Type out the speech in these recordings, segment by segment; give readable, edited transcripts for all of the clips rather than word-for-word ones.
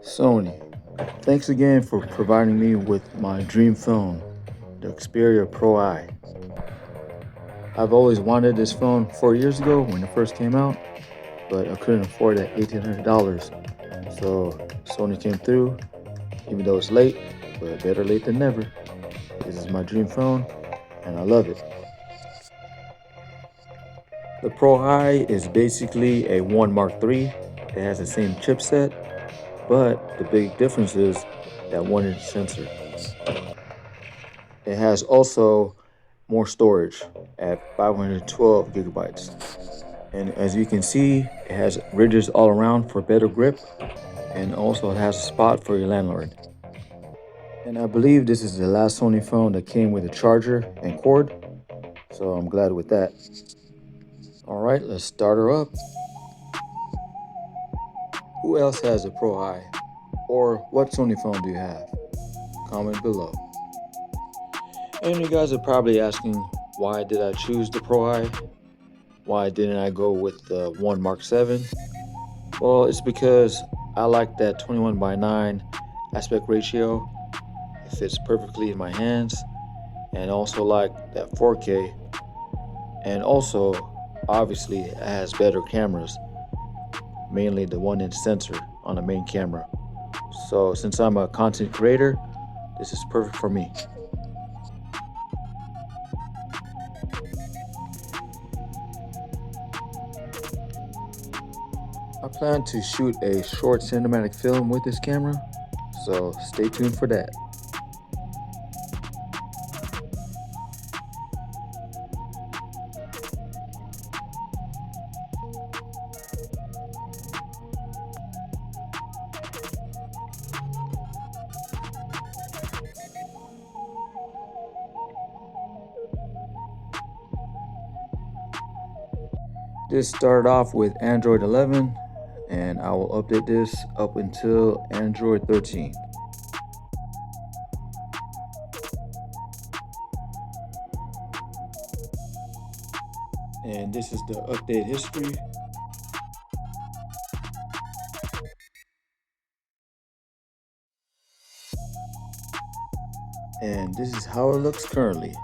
Sony, thanks again for providing me with my dream phone, the Xperia Pro-I. I've always wanted this phone 4 years ago when it first came out, but I couldn't afford it at $1,800. So Sony came through, even though it's late, but better late than never. This is my dream phone, and I love it. The Pro-I is basically a 1 Mark III. It has the same chipset, but the big difference is that 1-inch sensor. It has also more storage at 512 gigabytes. And as you can see, it has ridges all around for better grip, and also it has a spot for your landlord. And I believe this is the last Sony phone that came with a charger and cord, so I'm glad with that. All right, let's start her up. Who else has a Pro-I? Or what Sony phone do you have? Comment below. And you guys are probably asking, why did I choose the Pro-I? Why didn't I go with the 1 Mark 7? Well, it's because I like that 21:9 aspect ratio. It fits perfectly in my hands, and also like that 4K. And also, obviously, it has better cameras, mainly the 1-inch sensor on the main camera. So since I'm a content creator, this is perfect for me. I plan to shoot a short cinematic film with this camera, so stay tuned for that. This started off with Android 11, and I will update this up until Android 13. And this is the update history. And this is how it looks currently.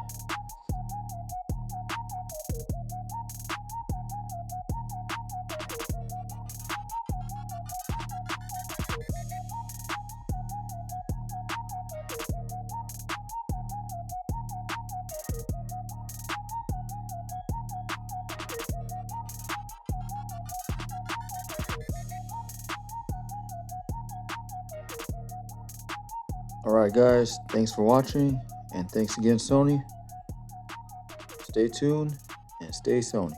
Alright guys, thanks for watching, and thanks again Sony. Stay tuned and stay Sony.